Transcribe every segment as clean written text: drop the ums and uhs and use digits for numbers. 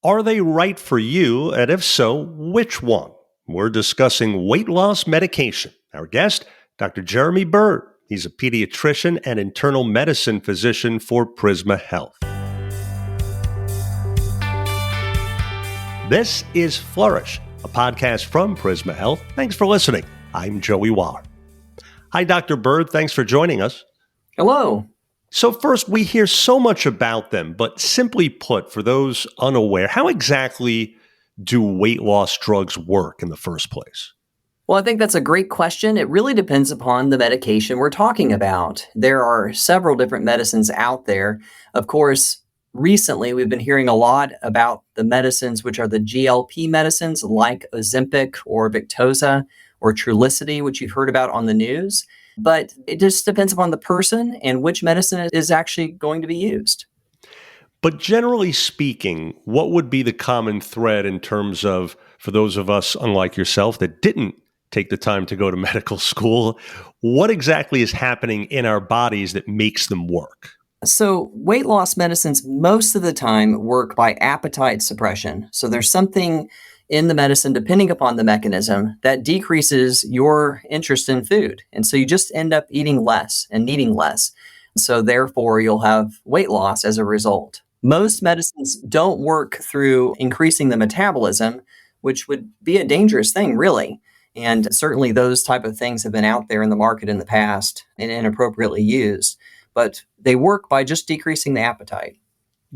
Are they right for you? And if so, which one? We're discussing weight loss medication. Our guest, Dr. Jeremy Byrd. He's a pediatrician and internal medicine physician for Prisma Health. This is Flourish, a podcast from Prisma Health. Thanks for listening. I'm Joey Waller. Hi, Dr. Byrd. Thanks for joining us. Hello. So first, we hear so much about them, but simply put, for those unaware, how exactly do weight loss drugs work in the first place? Well, I think that's a great question. It really depends upon the medication we're talking about. There are several different medicines out there. Of course, recently we've been hearing a lot about the medicines which are the GLP medicines like Ozempic or Victoza or Trulicity, which you've heard about on the news. But it just depends upon the person and which medicine is actually going to be used. But generally speaking, what would be the common thread in terms of, for those of us, unlike yourself, that didn't take the time to go to medical school, what exactly is happening in our bodies that makes them work? So weight loss medicines most of the time work by appetite suppression. So there's something in the medicine, depending upon the mechanism, that decreases your interest in food. And so you just end up eating less and needing less. So therefore, you'll have weight loss as a result. Most medicines don't work through increasing the metabolism, which would be a dangerous thing, really. And certainly those type of things have been out there in the market in the past and inappropriately used. But they work by just decreasing the appetite.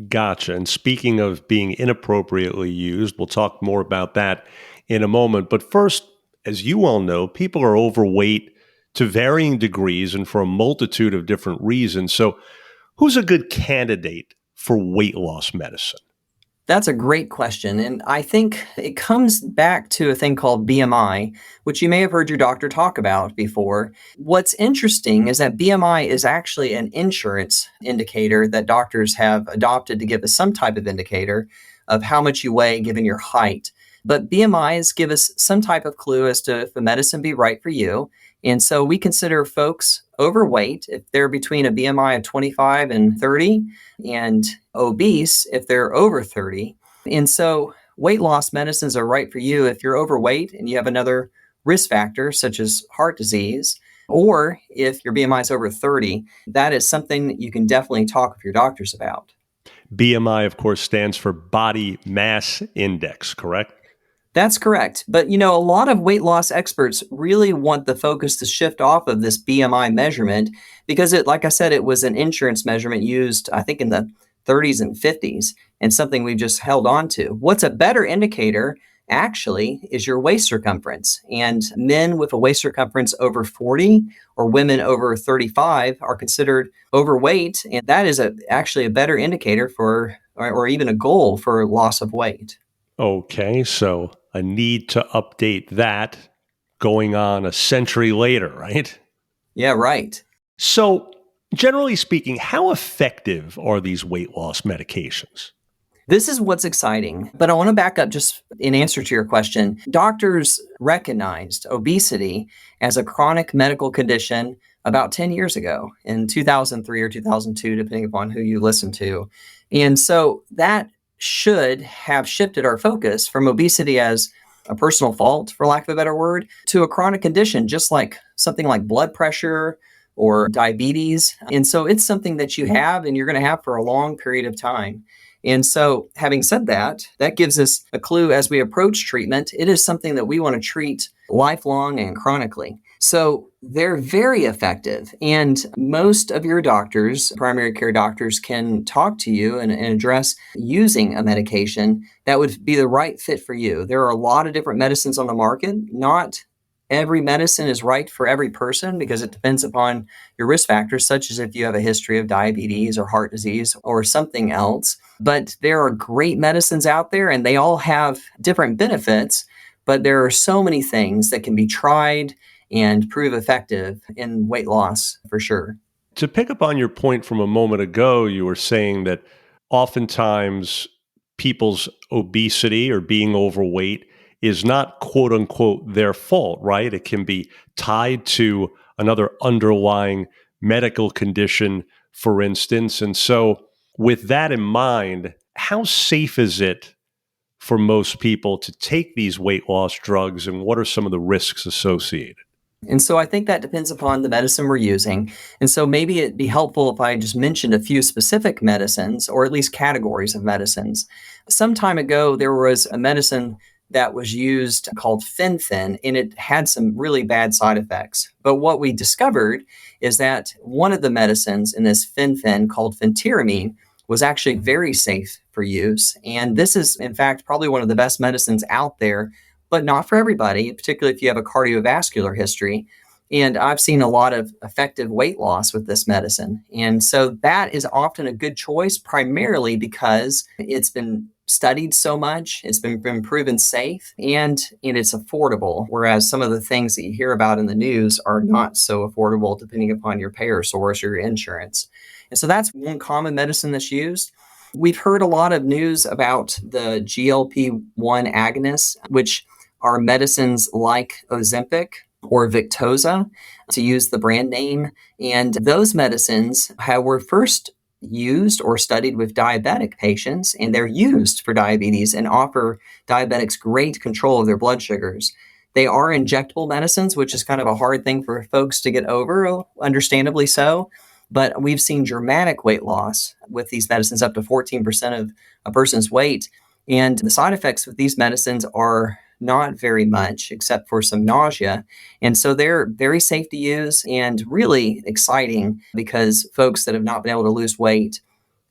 Gotcha. And speaking of being inappropriately used, we'll talk more about that in a moment. But first, as you all know, people are overweight to varying degrees and for a multitude of different reasons. So who's a good candidate for weight loss medicine? That's a great question. And I think it comes back to a thing called BMI, which you may have heard your doctor talk about before. What's interesting is that BMI is actually an insurance indicator that doctors have adopted to give us some type of indicator of how much you weigh given your height. But BMIs give us some type of clue as to if the medicine be right for you. And so we consider folks overweight if they're between a BMI of 25 and 30, and obese if they're over 30. And so weight loss medicines are right for you if you're overweight and you have another risk factor, such as heart disease, or if your BMI is over 30. That is something that you can definitely talk with your doctors about. BMI, of course, stands for body mass index, correct? That's correct. But, a lot of weight loss experts really want the focus to shift off of this BMI measurement because like I said, it was an insurance measurement used, I think, in the 30s and 50s and something we've just held on to. What's a better indicator actually is your waist circumference. And men with a waist circumference over 40 or women over 35 are considered overweight. And that is actually a better indicator for, or even a goal for loss of weight. Okay, so a need to update that going on a century later, right? Yeah, right. So, generally speaking, how effective are these weight loss medications? This is what's exciting, but I want to back up just in answer to your question. Doctors recognized obesity as a chronic medical condition about 10 years ago in 2003 or 2002, depending upon who you listen to. And so that should have shifted our focus from obesity as a personal fault, for lack of a better word, to a chronic condition, just like something like blood pressure or diabetes. And so it's something that you have and you're going to have for a long period of time. And so having said that, that gives us a clue as we approach treatment. It is something that we want to treat lifelong and chronically. So they're very effective. And most of your doctors, primary care doctors, can talk to you and address using a medication that would be the right fit for you. There are a lot of different medicines on the market. Not every medicine is right for every person because it depends upon your risk factors, such as if you have a history of diabetes or heart disease or something else. But there are great medicines out there and they all have different benefits, but there are so many things that can be tried and prove effective in weight loss for sure. To pick up on your point from a moment ago, you were saying that oftentimes people's obesity or being overweight is not quote unquote their fault, right? It can be tied to another underlying medical condition, for instance. And so with that in mind, how safe is it for most people to take these weight loss drugs, and what are some of the risks associated? And so I think that depends upon the medicine we're using. And so maybe it'd be helpful if I just mentioned a few specific medicines, or at least categories of medicines. Some time ago, there was a medicine that was used called fen-phen, and it had some really bad side effects. But what we discovered is that one of the medicines in this fen-phen, called phentermine, was actually very safe for use. And this is, in fact, probably one of the best medicines out there, but not for everybody, particularly if you have a cardiovascular history. And I've seen a lot of effective weight loss with this medicine. And so that is often a good choice, primarily because it's been studied so much, it's been proven safe, and it's affordable. Whereas some of the things that you hear about in the news are not so affordable depending upon your payer source or your insurance. And so that's one common medicine that's used. We've heard a lot of news about the GLP-1 agonists, which are medicines like Ozempic or Victoza, to use the brand name. And those medicines were first used or studied with diabetic patients, and they're used for diabetes and offer diabetics great control of their blood sugars. They are injectable medicines, which is kind of a hard thing for folks to get over, understandably so. But we've seen dramatic weight loss with these medicines, up to 14% of a person's weight. And the side effects with these medicines are not very much, except for some nausea. And so they're very safe to use and really exciting, because folks that have not been able to lose weight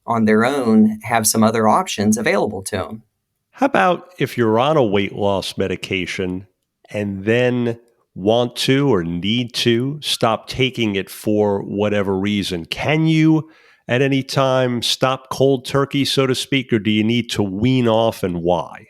on their own have some other options available to them. How about if you're on a weight loss medication and then want to or need to stop taking it for whatever reason? Can you at any time stop cold turkey, so to speak, or do you need to wean off, and why?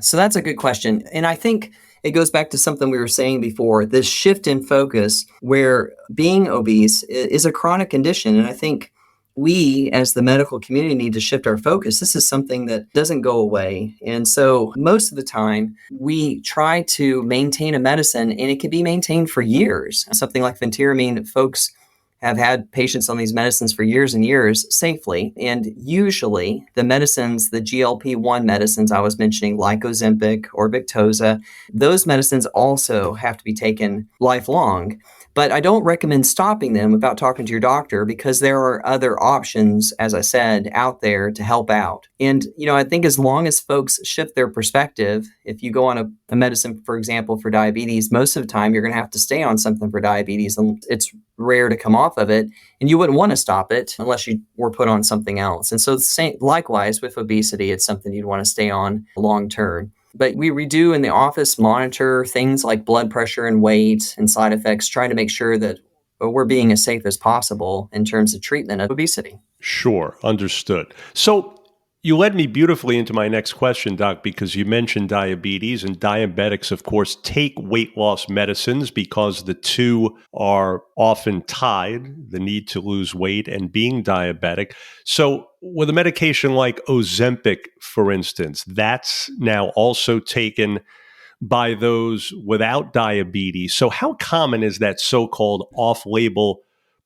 So that's a good question. And I think it goes back to something we were saying before, this shift in focus, where being obese is a chronic condition. And I think we, as the medical community, need to shift our focus. This is something that doesn't go away. And so most of the time, we try to maintain a medicine, and it can be maintained for years. Something like phentermine, folks have had patients on these medicines for years and years safely. And usually the medicines, the GLP-1 medicines I was mentioning, like Ozempic or Victoza, those medicines also have to be taken lifelong. But I don't recommend stopping them without talking to your doctor, because there are other options, as I said, out there to help out. And, I think as long as folks shift their perspective, if you go on a medicine, for example, for diabetes, most of the time you're going to have to stay on something for diabetes, and it's rare to come off of it. And you wouldn't want to stop it unless you were put on something else. And so likewise with obesity, it's something you'd want to stay on long term. But we do in the office monitor things like blood pressure and weight and side effects, trying to make sure that we're being as safe as possible in terms of treatment of obesity. Sure, understood. So you led me beautifully into my next question, Doc, because you mentioned diabetes, and diabetics, of course, take weight loss medicines because the two are often tied, the need to lose weight and being diabetic. So with a medication like Ozempic, for instance, that's now also taken by those without diabetes. So how common is that so-called off-label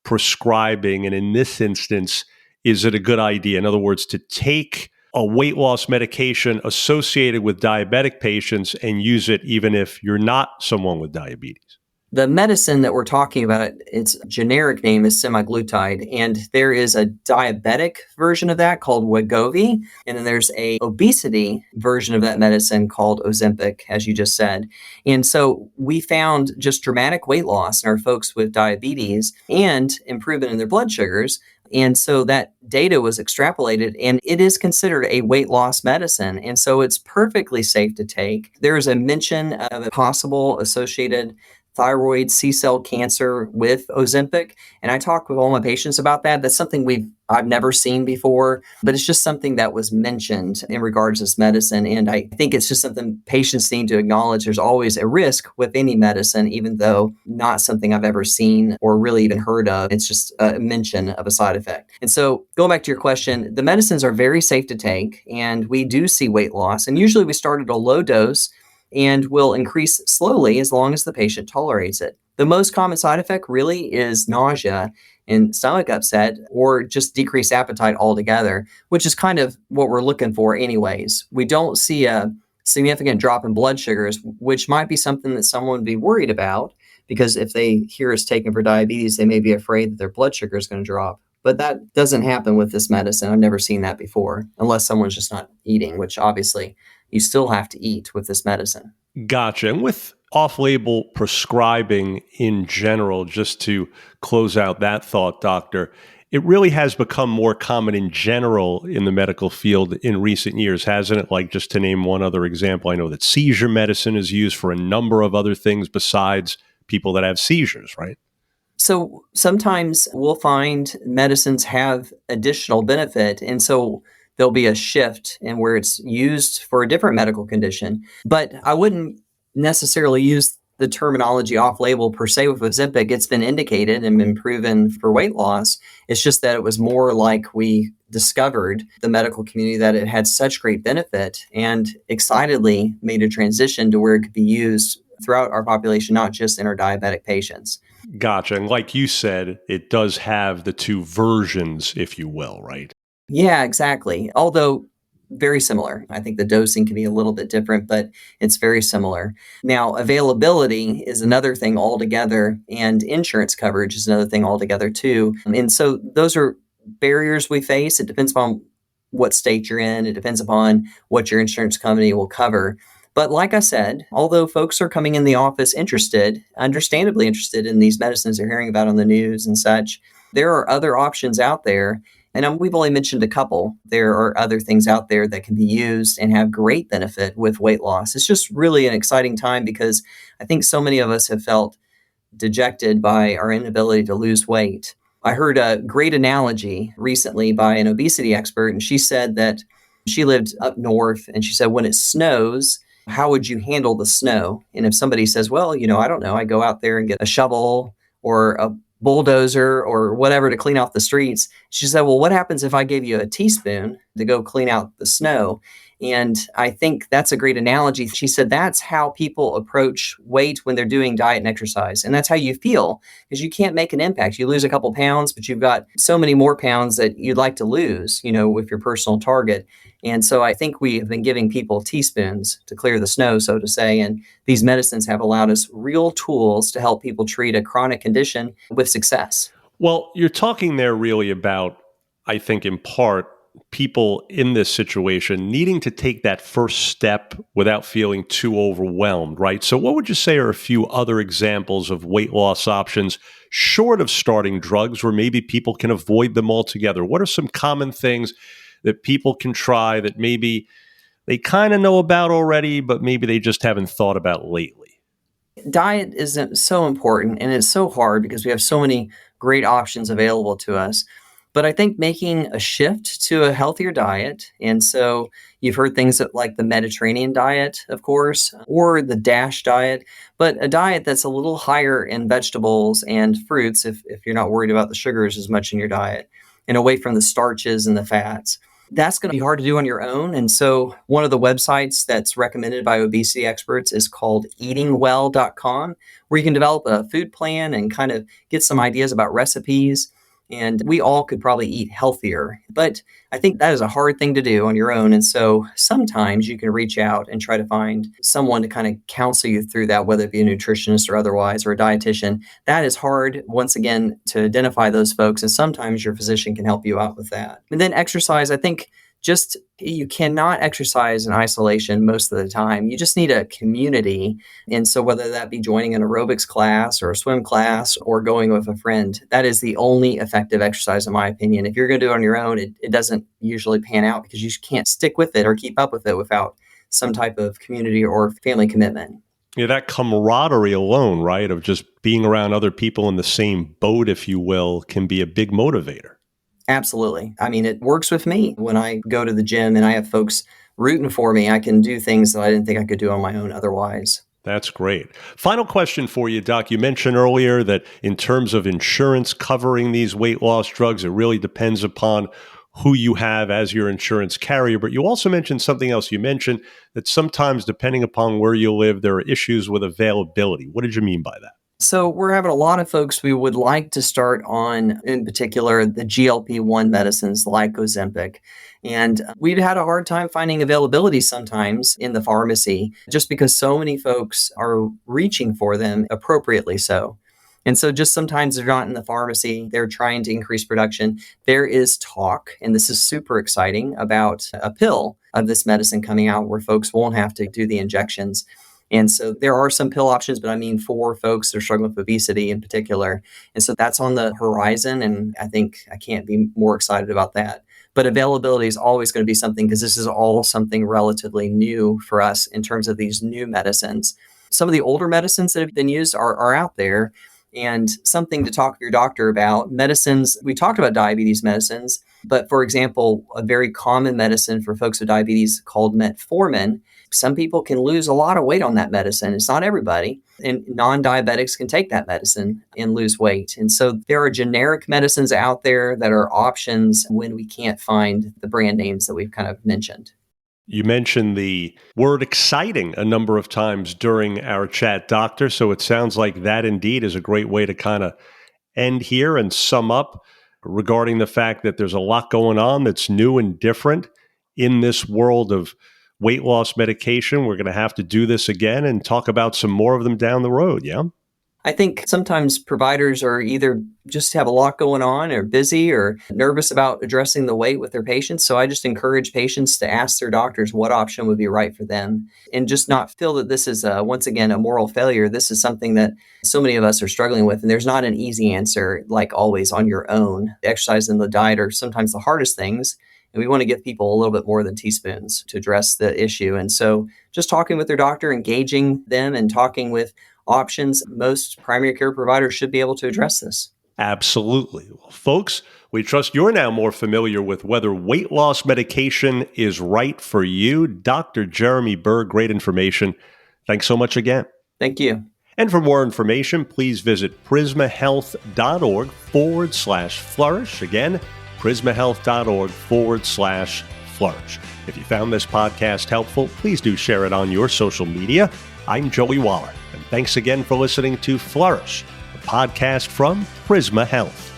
prescribing? And in this instance, is it a good idea? In other words, to take a weight loss medication associated with diabetic patients and use it even if you're not someone with diabetes? The medicine that we're talking about, its generic name is semaglutide, and there is a diabetic version of that called Wegovy, and then there's a obesity version of that medicine called Ozempic, as you just said. And so we found just dramatic weight loss in our folks with diabetes and improvement in their blood sugars. And so that data was extrapolated, and it is considered a weight loss medicine. And so it's perfectly safe to take. There is a mention of a possible associated thyroid C-cell cancer with Ozempic. And I talk with all my patients about that. That's something I've never seen before, but it's just something that was mentioned in regards to this medicine. And I think it's just something patients need to acknowledge. There's always a risk with any medicine, even though not something I've ever seen or really even heard of. It's just a mention of a side effect. And so going back to your question, the medicines are very safe to take, and we do see weight loss. And usually we start at a low dose and will increase slowly as long as the patient tolerates it. The most common side effect really is nausea and stomach upset or just decreased appetite altogether, which is kind of what we're looking for anyways. We don't see a significant drop in blood sugars, which might be something that someone would be worried about because if they hear it's taken for diabetes, they may be afraid that their blood sugar is going to drop. But that doesn't happen with this medicine. I've never seen that before, unless someone's just not eating, which obviously you still have to eat with this medicine. Gotcha. And with off-label prescribing in general, just to close out that thought, doctor, it really has become more common in general in the medical field in recent years, hasn't it? Like, just to name one other example, I know that seizure medicine is used for a number of other things besides people that have seizures, right? So sometimes we'll find medicines have additional benefit. And so there'll be a shift in where it's used for a different medical condition. But I wouldn't necessarily use the terminology off-label per se with Ozempic. It's been indicated and been proven for weight loss. It's just that it was more like we discovered the medical community that it had such great benefit and excitedly made a transition to where it could be used throughout our population, not just in our diabetic patients. Gotcha. And like you said, it does have the two versions, if you will, right? Yeah, exactly. Although very similar. I think the dosing can be a little bit different, but it's very similar. Now, availability is another thing altogether, and insurance coverage is another thing altogether too. And so those are barriers we face. It depends upon what state you're in. It depends upon what your insurance company will cover. But like I said, although folks are coming in the office interested, understandably interested in these medicines they're hearing about on the news and such, there are other options out there. And we've only mentioned a couple. There are other things out there that can be used and have great benefit with weight loss. It's just really an exciting time because I think so many of us have felt dejected by our inability to lose weight. I heard a great analogy recently by an obesity expert, and she said that she lived up north, and she said, when it snows, how would you handle the snow? And if somebody says, well, I don't know, I go out there and get a shovel or a bulldozer or whatever to clean off the streets. She said, well, what happens if I gave you a teaspoon to go clean out the snow? And I think that's a great analogy. She said, that's how people approach weight when they're doing diet and exercise. And that's how you feel, because you can't make an impact. You lose a couple pounds, but you've got so many more pounds that you'd like to lose, with your personal target. And so I think we have been giving people teaspoons to clear the snow, so to say. And these medicines have allowed us real tools to help people treat a chronic condition with success. Well, you're talking there really about, I think in part, people in this situation needing to take that first step without feeling too overwhelmed, right? So what would you say are a few other examples of weight loss options short of starting drugs where maybe people can avoid them altogether? What are some common things that people can try that maybe they kind of know about already, but maybe they just haven't thought about lately? Diet is so important, and it's so hard because we have so many great options available to us. But I think making a shift to a healthier diet, and so you've heard things like the Mediterranean diet, of course, or the DASH diet, but a diet that's a little higher in vegetables and fruits if you're not worried about the sugars as much in your diet, and away from the starches and the fats. That's going to be hard to do on your own. And so one of the websites that's recommended by obesity experts is called eatingwell.com, where you can develop a food plan and kind of get some ideas about recipes. And we all could probably eat healthier. But I think that is a hard thing to do on your own. And so sometimes you can reach out and try to find someone to kind of counsel you through that, whether it be a nutritionist or otherwise, or a dietitian. That is hard, once again, to identify those folks. And sometimes your physician can help you out with that. And then exercise, I think you cannot exercise in isolation most of the time. You just need a community. And so whether that be joining an aerobics class or a swim class or going with a friend, that is the only effective exercise, in my opinion. If you're going to do it on your own, it doesn't usually pan out because you can't stick with it or keep up with it without some type of community or family commitment. Yeah, that camaraderie alone, right, of just being around other people in the same boat, if you will, can be a big motivator. Absolutely. I mean, it works with me when I go to the gym and I have folks rooting for me. I can do things that I didn't think I could do on my own otherwise. That's great. Final question for you, Doc. You mentioned earlier that in terms of insurance covering these weight loss drugs, it really depends upon who you have as your insurance carrier. But you also mentioned something else. You mentioned that sometimes, depending upon where you live, there are issues with availability. What did you mean by that? So we're having a lot of folks we would like to start on, in particular, the GLP-1 medicines like Ozempic. And we've had a hard time finding availability sometimes in the pharmacy just because so many folks are reaching for them appropriately so. And so just sometimes they're not in the pharmacy, they're trying to increase production. There is talk, and this is super exciting, about a pill of this medicine coming out where folks won't have to do the injections. And so there are some pill options, but I mean for folks that are struggling with obesity in particular. And so that's on the horizon. And I think I can't be more excited about that. But availability is always going to be something because this is all something relatively new for us in terms of these new medicines. Some of the older medicines that have been used are out there. And something to talk to your doctor about. Medicines, we talked about diabetes medicines, but for example, a very common medicine for folks with diabetes called metformin, some people can lose a lot of weight on that medicine. It's not everybody. And non-diabetics can take that medicine and lose weight. And so there are generic medicines out there that are options when we can't find the brand names that we've kind of mentioned. You mentioned the word exciting a number of times during our chat, Doctor. So it sounds like that indeed is a great way to kind of end here and sum up regarding the fact that there's a lot going on that's new and different in this world of weight loss medication. We're going to have to do this again and talk about some more of them down the road. Yeah. I think sometimes providers are either just have a lot going on or busy or nervous about addressing the weight with their patients. So I just encourage patients to ask their doctors what option would be right for them and just not feel that this is, once again, a moral failure. This is something that so many of us are struggling with. And there's not an easy answer, like always, on your own. Exercise and the diet are sometimes the hardest things. And we want to give people a little bit more than teaspoons to address the issue. And so just talking with their doctor, engaging them and talking with options, most primary care providers should be able to address this. Absolutely. Well, folks, we trust you're now more familiar with whether weight loss medication is right for you. Dr. Jeremy Byrd, great information. Thanks so much again. Thank you. And for more information, please visit prismahealth.org/flourish. Again, prismahealth.org/flourish. If you found this podcast helpful, please do share it on your social media. I'm Joey Waller, and thanks again for listening to Flourish, a podcast from Prisma Health.